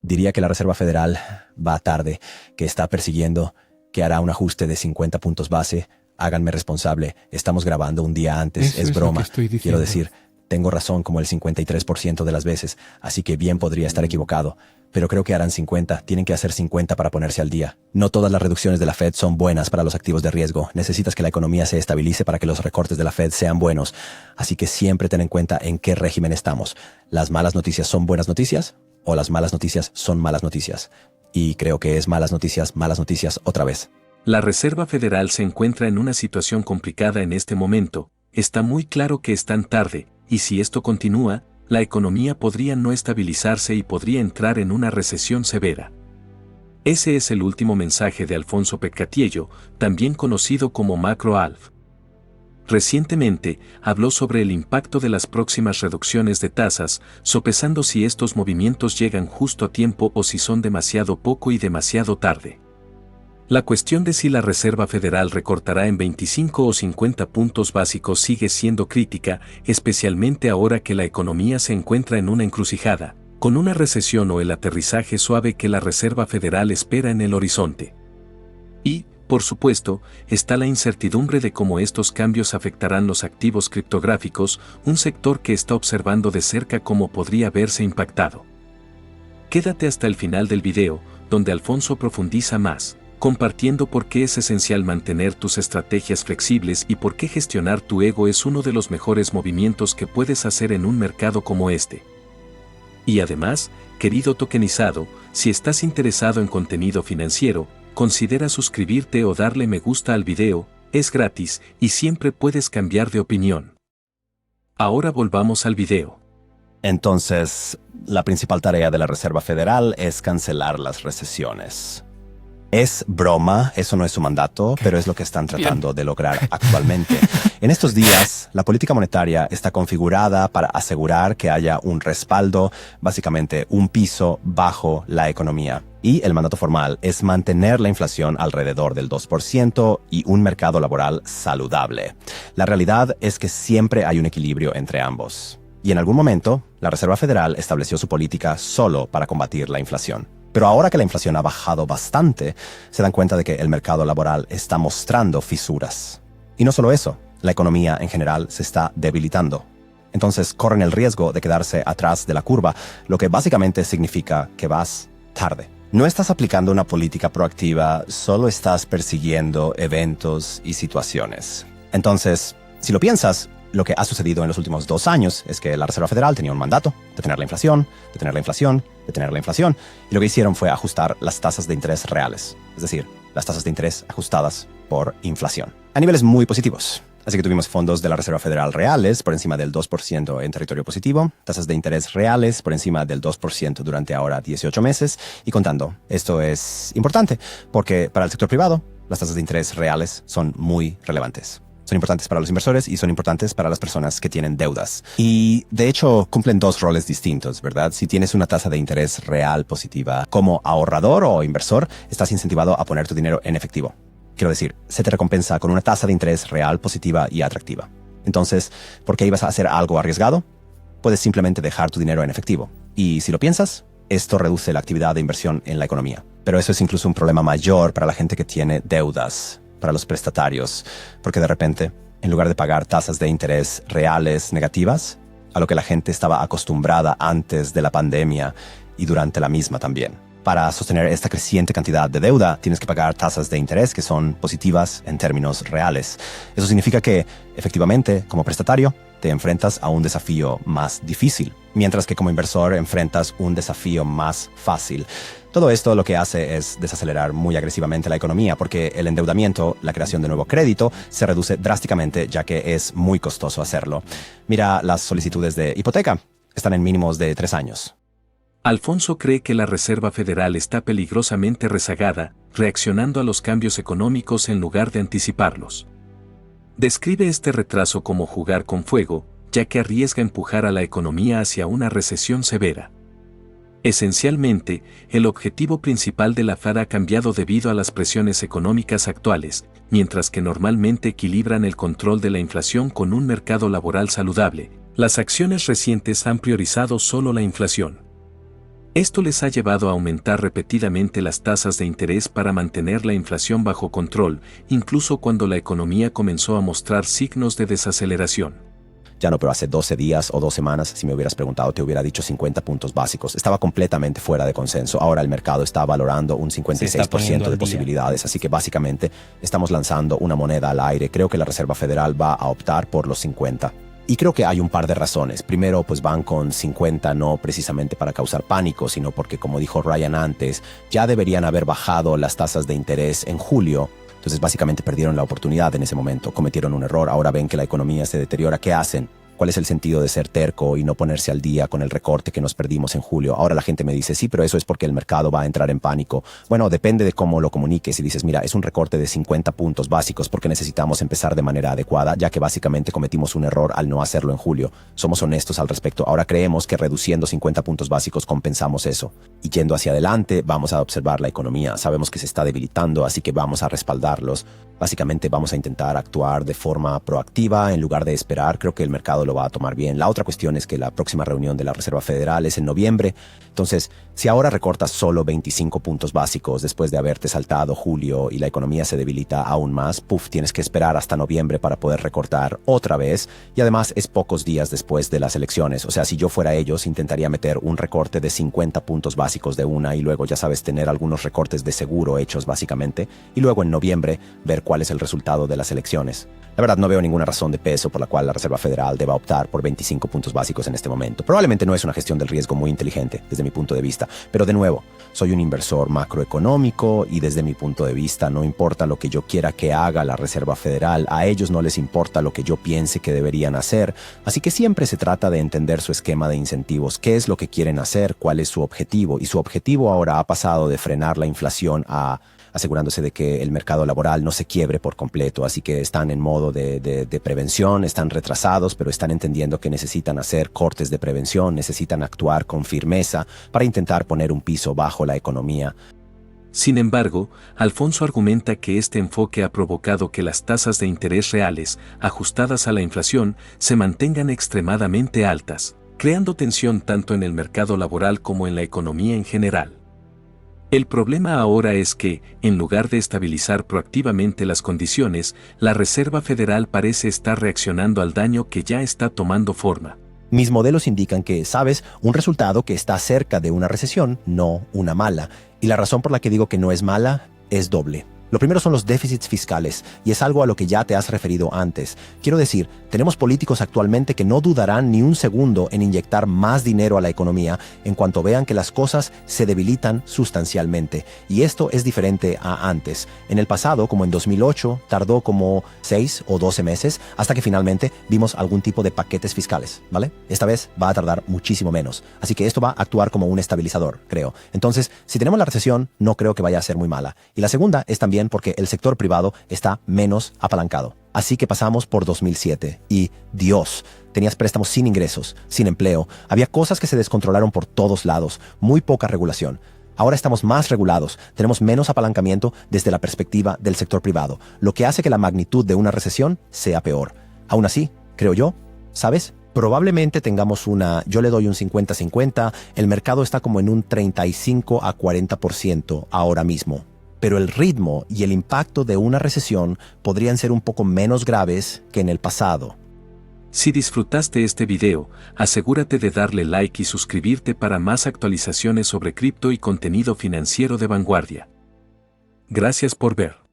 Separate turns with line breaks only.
Diría que la Reserva Federal va tarde, que está persiguiendo, que hará un ajuste de 50 puntos base. Háganme responsable, estamos grabando un día antes,
Eso
es
es lo
broma.
que estoy diciendo.
Quiero decir, tengo razón como el 53% de las veces, así que bien podría estar equivocado. Pero creo que harán 50, tienen que hacer 50 para ponerse al día. No todas las reducciones de la Fed son buenas para los activos de riesgo. Necesitas que la economía se estabilice para que los recortes de la Fed sean buenos. Así que siempre ten en cuenta en qué régimen estamos. ¿Las malas noticias son buenas noticias? ¿O las malas noticias son malas noticias? Y creo que es malas noticias otra vez.
La Reserva Federal se encuentra en una situación complicada en este momento. Está muy claro que están tarde, y si esto continúa, la economía podría no estabilizarse y podría entrar en una recesión severa. Ese es el último mensaje de Alfonso Peccatiello, también conocido como Macro Alf. Recientemente, habló sobre el impacto de las próximas reducciones de tasas, sopesando si estos movimientos llegan justo a tiempo o si son demasiado poco y demasiado tarde. La cuestión de si la Reserva Federal recortará en 25 o 50 puntos básicos sigue siendo crítica, especialmente ahora que la economía se encuentra en una encrucijada, con una recesión o el aterrizaje suave que la Reserva Federal espera en el horizonte. Y, por supuesto, está la incertidumbre de cómo estos cambios afectarán los activos criptográficos, un sector que está observando de cerca cómo podría verse impactado. Quédate hasta el final del video, donde Alfonso profundiza más, compartiendo por qué es esencial mantener tus estrategias flexibles y por qué gestionar tu ego es uno de los mejores movimientos que puedes hacer en un mercado como este. Y además, querido tokenizado, si estás interesado en contenido financiero, considera suscribirte o darle me gusta al video, es gratis y siempre puedes cambiar de opinión. Ahora volvamos al video.
Entonces, la principal tarea de la Reserva Federal es cancelar las recesiones. Es broma, eso no es su mandato, pero es lo que están tratando de lograr actualmente. En estos días, la política monetaria está configurada para asegurar que haya un respaldo, básicamente un piso bajo la economía. Y el mandato formal es mantener la inflación alrededor del 2% y un mercado laboral saludable. La realidad es que siempre hay un equilibrio entre ambos. Y en algún momento, la Reserva Federal estableció su política solo para combatir la inflación. Pero ahora que la inflación ha bajado bastante, se dan cuenta de que el mercado laboral está mostrando fisuras. Y no solo eso, la economía en general se está debilitando. Entonces corren el riesgo de quedarse atrás de la curva, lo que básicamente significa que vas tarde. No estás aplicando una política proactiva, solo estás persiguiendo eventos y situaciones. Entonces, si lo piensas, lo que ha sucedido en los últimos 2 años es que la Reserva Federal tenía un mandato: detener la inflación, detener la inflación, detener la inflación, y lo que hicieron fue ajustar las tasas de interés reales, es decir, las tasas de interés ajustadas por inflación, a niveles muy positivos. Así que tuvimos fondos de la Reserva Federal reales por encima del 2% en territorio positivo, tasas de interés reales por encima del 2% durante ahora 18 meses y contando. Esto es importante porque para el sector privado, las tasas de interés reales son muy relevantes. Son importantes para los inversores y son importantes para las personas que tienen deudas. Y de hecho cumplen 2 roles distintos, ¿verdad? Si tienes una tasa de interés real positiva, como ahorrador o inversor, estás incentivado a poner tu dinero en efectivo. Quiero decir, se te recompensa con una tasa de interés real positiva y atractiva. Entonces, ¿por qué ibas a hacer algo arriesgado? Puedes simplemente dejar tu dinero en efectivo. Y si lo piensas, esto reduce la actividad de inversión en la economía. Pero eso es incluso un problema mayor para la gente que tiene deudas, para los prestatarios, porque de repente, en lugar de pagar tasas de interés reales negativas, a lo que la gente estaba acostumbrada antes de la pandemia y durante la misma también, para sostener esta creciente cantidad de deuda, tienes que pagar tasas de interés que son positivas en términos reales. Eso significa que, efectivamente, como prestatario, te enfrentas a un desafío más difícil, mientras que como inversor enfrentas un desafío más fácil. Todo esto lo que hace es desacelerar muy agresivamente la economía, porque el endeudamiento, la creación de nuevo crédito, se reduce drásticamente ya que es muy costoso hacerlo. Mira, las solicitudes de hipoteca están en mínimos de 3 años.
Alfonso cree que la Reserva Federal está peligrosamente rezagada, reaccionando a los cambios económicos en lugar de anticiparlos. Describe este retraso como jugar con fuego, ya que arriesga empujar a la economía hacia una recesión severa. Esencialmente, el objetivo principal de la Fed ha cambiado debido a las presiones económicas actuales, mientras que normalmente equilibran el control de la inflación con un mercado laboral saludable. Las acciones recientes han priorizado solo la inflación. Esto les ha llevado a aumentar repetidamente las tasas de interés para mantener la inflación bajo control, incluso cuando la economía comenzó a mostrar signos de desaceleración.
Ya no, pero hace 12 días o 2 semanas, si me hubieras preguntado, te hubiera dicho 50 puntos básicos. Estaba completamente fuera de consenso. Ahora el mercado está valorando un 56% de posibilidades, así que básicamente estamos lanzando una moneda al aire. Creo que la Reserva Federal va a optar por los 50. Y creo que hay un par de razones. Primero, pues van con 50 no precisamente para causar pánico, sino porque, como dijo Ryan antes, ya deberían haber bajado las tasas de interés en julio. Entonces básicamente perdieron la oportunidad en ese momento, cometieron un error, ahora ven que la economía se deteriora. ¿Qué hacen? ¿Cuál es el sentido de ser terco y no ponerse al día con el recorte que nos perdimos en julio? Ahora la gente me dice, sí, pero eso es porque el mercado va a entrar en pánico. Bueno, depende de cómo lo comuniques. Y dices, mira, es un recorte de 50 puntos básicos porque necesitamos empezar de manera adecuada, ya que básicamente cometimos un error al no hacerlo en julio. Somos honestos al respecto. Ahora creemos que reduciendo 50 puntos básicos compensamos eso. Y yendo hacia adelante, vamos a observar la economía. Sabemos que se está debilitando, así que vamos a respaldarlos. Básicamente vamos a intentar actuar de forma proactiva en lugar de esperar. Creo que el mercado lo va a tomar bien. La otra cuestión es que la próxima reunión de la Reserva Federal es en noviembre. Entonces, si ahora recortas solo 25 puntos básicos después de haberte saltado julio y la economía se debilita aún más, tienes que esperar hasta noviembre para poder recortar otra vez. Y además es pocos días después de las elecciones. O sea, si yo fuera ellos, intentaría meter un recorte de 50 puntos básicos de una y luego, ya sabes, tener algunos recortes de seguro hechos básicamente. Y luego en noviembre ver cuál es el resultado de las elecciones. La verdad, no veo ninguna razón de peso por la cual la Reserva Federal deba optar por 25 puntos básicos en este momento. Probablemente no es una gestión del riesgo muy inteligente desde mi punto de vista, pero de nuevo, soy un inversor macroeconómico y desde mi punto de vista no importa lo que yo quiera que haga la Reserva Federal, a ellos no les importa lo que yo piense que deberían hacer, así que siempre se trata de entender su esquema de incentivos, qué es lo que quieren hacer, cuál es su objetivo, y su objetivo ahora ha pasado de frenar la inflación a asegurándose de que el mercado laboral no se quiebre por completo, así que están en modo de prevención, están retrasados, pero están entendiendo que necesitan hacer cortes de prevención, necesitan actuar con firmeza para intentar poner un piso bajo la economía.
Sin embargo, Alfonso argumenta que este enfoque ha provocado que las tasas de interés reales, ajustadas a la inflación, se mantengan extremadamente altas, creando tensión tanto en el mercado laboral como en la economía en general. El problema ahora es que, en lugar de estabilizar proactivamente las condiciones, la Reserva Federal parece estar reaccionando al daño que ya está tomando forma.
Mis modelos indican que, sabes, un resultado que está cerca de una recesión, no una mala. Y la razón por la que digo que no es mala es doble. Lo primero son los déficits fiscales, y es algo a lo que ya te has referido antes. Quiero decir, tenemos políticos actualmente que no dudarán ni un segundo en inyectar más dinero a la economía en cuanto vean que las cosas se debilitan sustancialmente. Y esto es diferente a antes. En el pasado, como en 2008, tardó como 6 o 12 meses hasta que finalmente vimos algún tipo de paquetes fiscales, ¿vale? Esta vez va a tardar muchísimo menos. Así que esto va a actuar como un estabilizador, creo. Entonces, si tenemos la recesión, no creo que vaya a ser muy mala. Y la segunda es también porque el sector privado está menos apalancado. Así que pasamos por 2007 y, Dios, tenías préstamos sin ingresos, sin empleo, había cosas que se descontrolaron por todos lados, muy poca regulación. Ahora estamos más regulados, tenemos menos apalancamiento desde la perspectiva del sector privado, lo que hace que la magnitud de una recesión sea peor. Aún así, creo yo, ¿sabes? Probablemente tengamos yo le doy un 50-50, el mercado está como en un 35 a 40% ahora mismo. Pero el ritmo y el impacto de una recesión podrían ser un poco menos graves que en el pasado.
Si disfrutaste este video, asegúrate de darle like y suscribirte para más actualizaciones sobre cripto y contenido financiero de vanguardia. Gracias por ver.